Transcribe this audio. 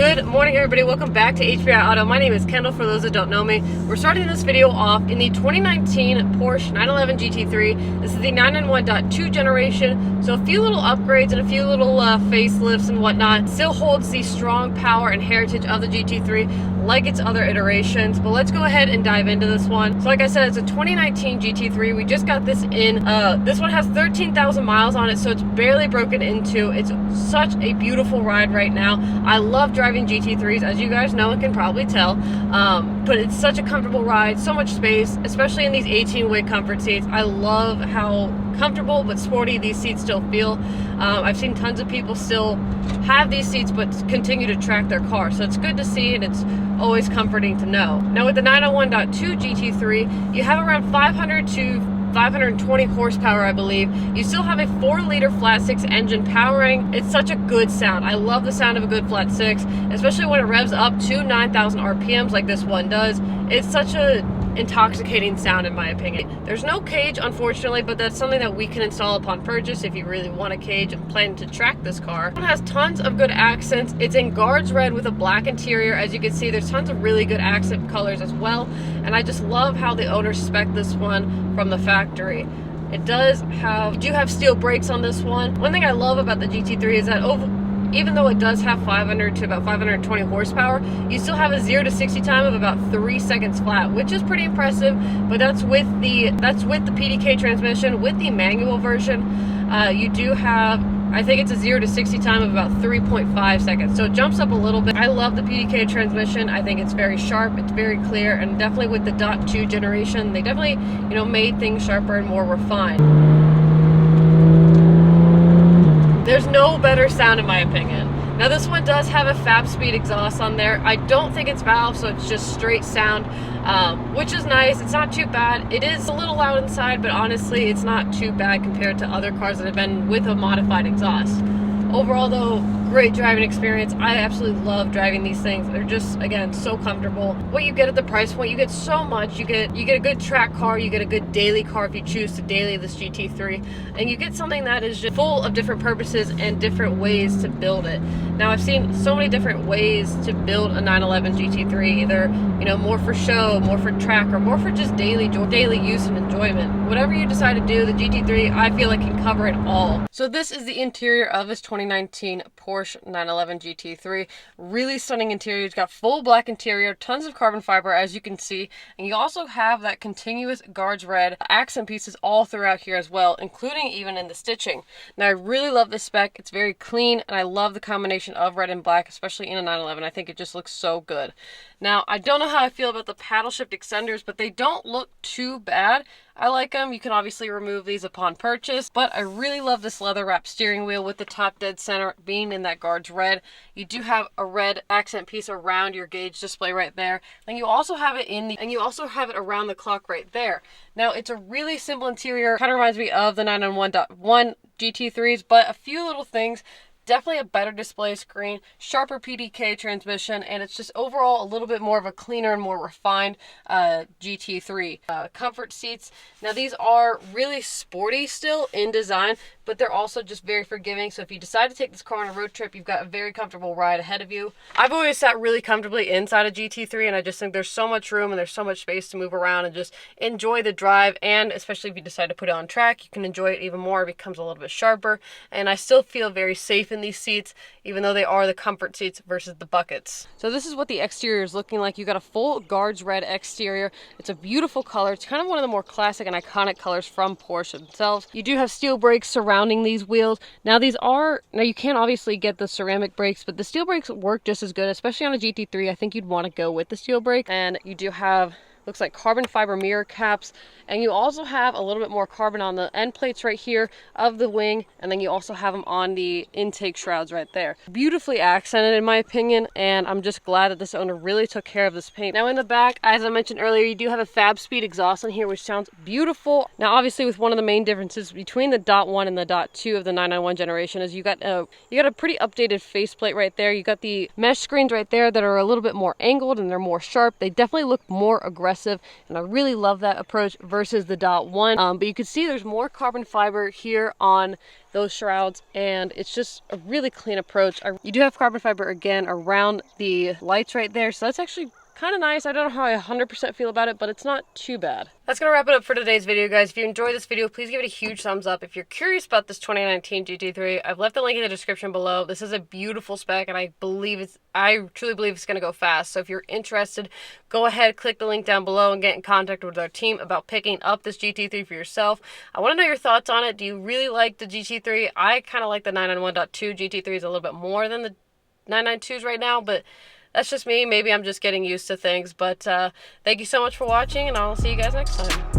Good morning, everybody. Welcome back to HPI Auto. My name is Kendall, for those that don't know me. We're starting this video off in the 2019 Porsche 911 GT3. This is the 991.2 generation, so a few little upgrades and a few little facelifts and whatnot. Still holds the strong power and heritage of the GT3 like its other iterations, but let's go ahead and dive into this one. So like I said, it's a 2019 GT3. We just got this in. This one has 13,000 miles on it, so it's barely broken into. It's such a beautiful ride right now. I love driving GT3s, as you guys know and can probably tell, but it's such a comfortable ride, so much space, especially in these 18-way comfort seats. I love how comfortable but sporty these seats still feel. I've seen tons of people still have these seats but continue to track their car, so it's good to see, and it's always comforting to know. Now with the 901.2 GT3, you have around 500 to 520 horsepower, I believe. You still have a 4-liter flat 6 engine powering. It's such a good sound. I love the sound of a good flat 6, especially when it revs up to 9,000 RPMs like this one does. It's such a intoxicating sound, in my opinion. There's no cage, unfortunately, but that's something that we can install upon purchase if you really want a cage and plan to track this car. It has tons of good accents. It's in Guards Red with a black interior. As you can see, there's tons of really good accent colors as well, and I just love how the owners spec this one from the factory. It does have, you do have steel brakes on this one. One thing I love about the GT3 is that even though it does have 500 to about 520 horsepower, you still have a 0 to 60 time of about 3 seconds flat, which is pretty impressive. But that's with the PDK transmission. With the manual version, you do have, I think it's a 0 to 60 time of about 3.5 seconds. So it jumps up a little bit. I love the PDK transmission. I think it's very sharp, it's very clear, and definitely with the .2 generation, they definitely, made things sharper and more refined. There's no better sound, in my opinion. Now this one does have a fab speed exhaust on there. I don't think it's valve, so it's just straight sound, which is nice. It's not too bad. It is a little loud inside, but honestly, it's not too bad compared to other cars that have been with a modified exhaust. Overall though, great driving experience. I absolutely love driving these things. They're just, again, so comfortable. What you get at the price point, you get so much. You get a good track car, you get a good daily car if you choose to daily this GT3, and you get something that is just full of different purposes and different ways to build it. Now I've seen so many different ways to build a 911 GT3, either more for show, more for track, or more for just daily use and enjoyment. Whatever you decide to do, the GT3 I feel like can cover it all. So this is the interior of this 2019 Porsche 911 GT3. Really stunning interior. It's got full black interior, tons of carbon fiber, as you can see, and you also have that continuous Guards Red accent pieces all throughout here as well, including even in the stitching. Now I really love this spec. It's very clean, and I love the combination of red and black, especially in a 911. I think it just looks so good. Now I don't know how I feel about the paddle shift extenders, but they don't look too bad. I like them. You can obviously remove these upon purchase, but I really love this leather wrap steering wheel with the top dead center being in that Guards Red. You do have a red accent piece around your gauge display right there, and you also have it around the clock right there. Now it's a really simple interior. Kind of reminds me of the 911.1 GT3s, but a few little things. Definitely a better display screen, sharper PDK transmission, and it's just overall a little bit more of a cleaner and more refined GT3. Comfort seats. Now these are really sporty still in design, but they're also just very forgiving. So if you decide to take this car on a road trip, you've got a very comfortable ride ahead of you. I've always sat really comfortably inside a GT3, and I just think there's so much room and there's so much space to move around and just enjoy the drive. And especially if you decide to put it on track, you can enjoy it even more. It becomes a little bit sharper, and I still feel very safe in these seats, even though they are the comfort seats versus the buckets. So this is what the exterior is looking like. You got a full Guards Red exterior. It's a beautiful color. It's kind of one of the more classic and iconic colors from Porsche themselves. You do have steel brakes surrounding these wheels. Now you can't obviously get the ceramic brakes, but the steel brakes work just as good, especially on a GT3. I think you'd want to go with the steel brake. And you do have, looks like carbon fiber mirror caps, and you also have a little bit more carbon on the end plates right here of the wing, and then you also have them on the intake shrouds right there. Beautifully accented in my opinion, and I'm just glad that this owner really took care of this paint. Now in the back, as I mentioned earlier, you do have a fab speed exhaust on here, which sounds beautiful. Now obviously with one of the main differences between the .1 and the .2 of the 991 generation is you got a pretty updated faceplate right there. You got the mesh screens right there that are a little bit more angled and they're more sharp. They definitely look more aggressive aggressive, and I really love that approach versus the Dot 1. But you can see there's more carbon fiber here on those shrouds, and it's just a really clean approach. You do have carbon fiber again around the lights right there, so that's actually kind of nice. I don't know how I 100% feel about it, but it's not too bad. That's gonna wrap it up for today's video, guys. If you enjoyed this video, please give it a huge thumbs up. If you're curious about this 2019 GT3, I've left the link in the description below. This is a beautiful spec, and I truly believe it's gonna go fast. So if you're interested, go ahead, click the link down below and get in contact with our team about picking up this GT3 for yourself. I want to know your thoughts on it. Do you really like the GT3? I kind of like the 991.2. GT3 is a little bit more than the 992s right now, but that's just me. Maybe I'm just getting used to things. But thank you so much for watching, and I'll see you guys next time.